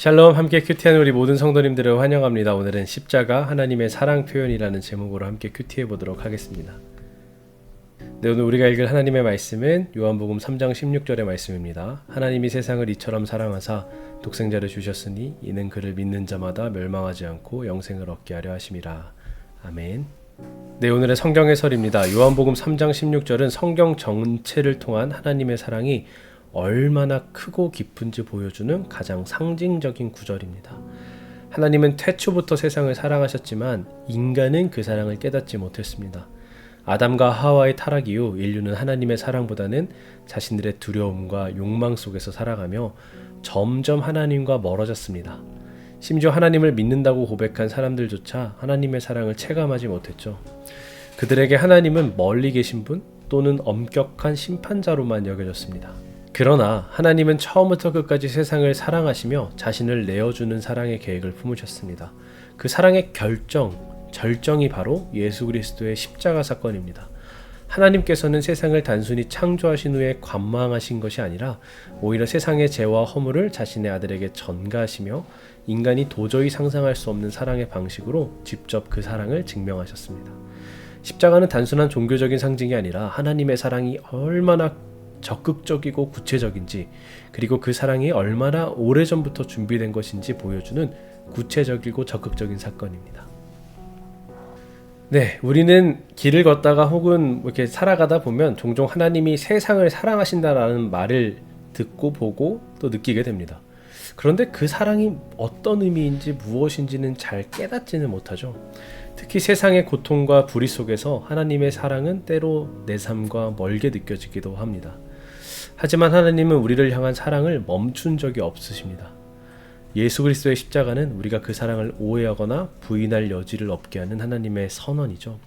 샬롬, 함께 큐티하는 우리 모든 성도님들을 환영합니다. 오늘은 십자가 하나님의 사랑 표현이라는 제목으로 함께 큐티해 보도록 하겠습니다. 네, 오늘 우리가 읽을 하나님의 말씀은 요한복음 3장 16절의 말씀입니다. 하나님이 세상을 이처럼 사랑하사 독생자를 주셨으니 이는 그를 믿는 자마다 멸망하지 않고 영생을 얻게 하려 하심이라. 아멘. 네, 오늘의 성경 해설입니다. 요한복음 3장 16절은 성경 전체를 통한 하나님의 사랑이 얼마나 크고 깊은지 보여주는 가장 상징적인 구절입니다. 하나님은 태초부터 세상을 사랑하셨지만 인간은 그 사랑을 깨닫지 못했습니다. 아담과 하와의 타락 이후 인류는 하나님의 사랑보다는 자신들의 두려움과 욕망 속에서 살아가며 점점 하나님과 멀어졌습니다. 심지어 하나님을 믿는다고 고백한 사람들조차 하나님의 사랑을 체감하지 못했죠. 그들에게 하나님은 멀리 계신 분 또는 엄격한 심판자로만 여겨졌습니다. 그러나 하나님은 처음부터 끝까지 세상을 사랑하시며 자신을 내어주는 사랑의 계획을 품으셨습니다. 그 사랑의 절정이 바로 예수 그리스도의 십자가 사건입니다. 하나님께서는 세상을 단순히 창조하신 후에 관망하신 것이 아니라 오히려 세상의 죄와 허물을 자신의 아들에게 전가하시며 인간이 도저히 상상할 수 없는 사랑의 방식으로 직접 그 사랑을 증명하셨습니다. 십자가는 단순한 종교적인 상징이 아니라 하나님의 사랑이 얼마나 적극적이고 구체적인지, 그리고 그 사랑이 얼마나 오래전부터 준비된 것인지 보여주는 구체적이고 적극적인 사건입니다. 네, 우리는 길을 걷다가 혹은 이렇게 살아가다 보면 종종 하나님이 세상을 사랑하신다라는 말을 듣고 보고 또 느끼게 됩니다. 그런데 그 사랑이 어떤 의미인지 무엇인지는 잘 깨닫지는 못하죠. 특히 세상의 고통과 불의 속에서 하나님의 사랑은 때로 내 삶과 멀게 느껴지기도 합니다. 하지만 하나님은 우리를 향한 사랑을 멈춘 적이 없으십니다. 예수 그리스도의 십자가는 우리가 그 사랑을 오해하거나 부인할 여지를 없게 하는 하나님의 선언이죠.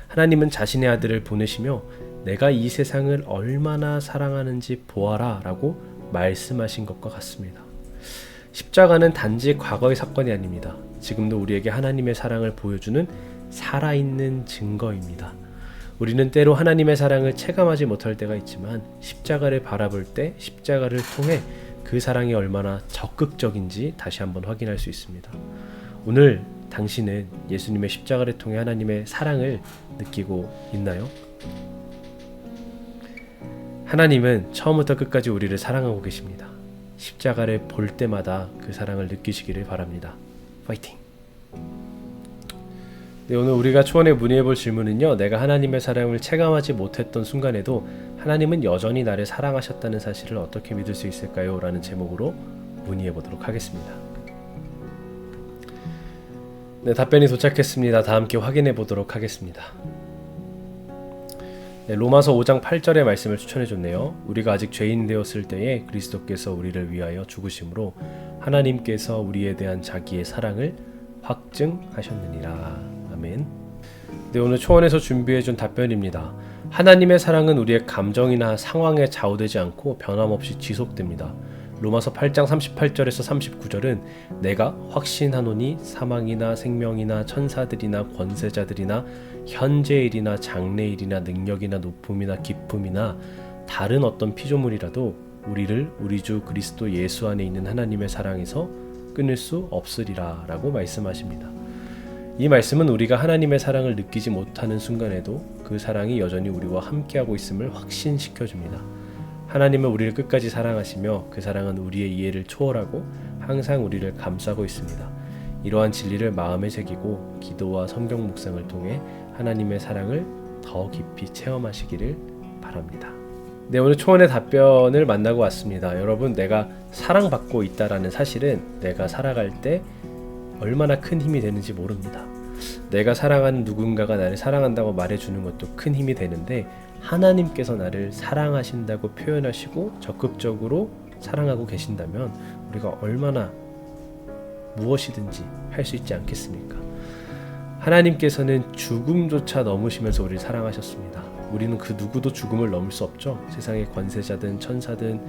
하나님은 자신의 아들을 보내시며 내가 이 세상을 얼마나 사랑하는지 보아라 라고 말씀하신 것과 같습니다. 십자가는 단지 과거의 사건이 아닙니다. 지금도 우리에게 하나님의 사랑을 보여주는 살아있는 증거입니다. 우리는 때로 하나님의 사랑을 체감하지 못할 때가 있지만 십자가를 바라볼 때 십자가를 통해 그 사랑이 얼마나 적극적인지 다시 한번 확인할 수 있습니다. 오늘 당신은 예수님의 십자가를 통해 하나님의 사랑을 느끼고 있나요? 하나님은 처음부터 끝까지 우리를 사랑하고 계십니다. 십자가를 볼 때마다 그 사랑을 느끼시기를 바랍니다. 파이팅! 네, 오늘 우리가 초원에 문의해 볼 질문은요, 내가 하나님의 사랑을 체감하지 못했던 순간에도 하나님은 여전히 나를 사랑하셨다는 사실을 어떻게 믿을 수 있을까요? 라는 제목으로 문의해 보도록 하겠습니다. 네, 답변이 도착했습니다. 다 함께 확인해 보도록 하겠습니다. 네, 로마서 5장 8절의 말씀을 추천해 줬네요. 우리가 아직 죄인 되었을 때에 그리스도께서 우리를 위하여 죽으심으로 하나님께서 우리에 대한 자기의 사랑을 확증하셨느니라. 아멘. 네, 오늘 초원에서 준비해준 답변입니다. 하나님의 사랑은 우리의 감정이나 상황에 좌우되지 않고 변함없이 지속됩니다. 로마서 8장 38절에서 39절은 내가 확신하노니 사망이나 생명이나 천사들이나 권세자들이나 현재일이나 장래일이나 능력이나 높음이나 깊음이나 다른 어떤 피조물이라도 우리를 우리 주 그리스도 예수 안에 있는 하나님의 사랑에서 끊을 수 없으리라 라고 말씀하십니다. 이 말씀은 우리가 하나님의 사랑을 느끼지 못하는 순간에도 그 사랑이 여전히 우리와 함께하고 있음을 확신시켜줍니다. 하나님은 우리를 끝까지 사랑하시며 그 사랑은 우리의 이해를 초월하고 항상 우리를 감싸고 있습니다. 이러한 진리를 마음에 새기고 기도와 성경 묵상을 통해 하나님의 사랑을 더 깊이 체험하시기를 바랍니다. 네, 오늘 초원의 답변을 만나고 왔습니다. 여러분, 내가 사랑받고 있다라는 사실은 내가 살아갈 때 얼마나 큰 힘이 되는지 모릅니다. 내가 사랑하는 누군가가 나를 사랑한다고 말해주는 것도 큰 힘이 되는데 하나님께서 나를 사랑하신다고 표현하시고 적극적으로 사랑하고 계신다면 우리가 얼마나 무엇이든지 할 수 있지 않겠습니까? 하나님께서는 죽음조차 넘으시면서 우리를 사랑하셨습니다. 우리는 그 누구도 죽음을 넘을 수 없죠. 세상의 권세자든 천사든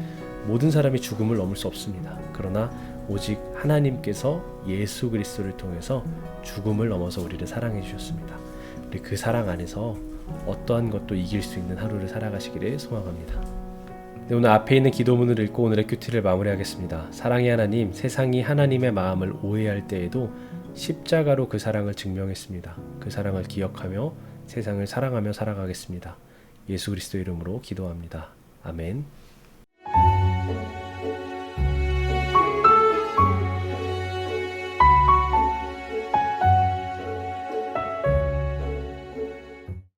모든 사람이 죽음을 넘을 수 없습니다. 그러나 오직 하나님께서 예수 그리스도를 통해서 죽음을 넘어서 우리를 사랑해 주셨습니다. 우리 그 사랑 안에서 어떠한 것도 이길 수 있는 하루를 살아가시기를 소망합니다. 네, 오늘 앞에 있는 기도문을 읽고 오늘의 큐티를 마무리하겠습니다. 사랑의 하나님, 세상이 하나님의 마음을 오해할 때에도 십자가로 그 사랑을 증명했습니다. 그 사랑을 기억하며 세상을 사랑하며 살아가겠습니다. 예수 그리스도 이름으로 기도합니다. 아멘.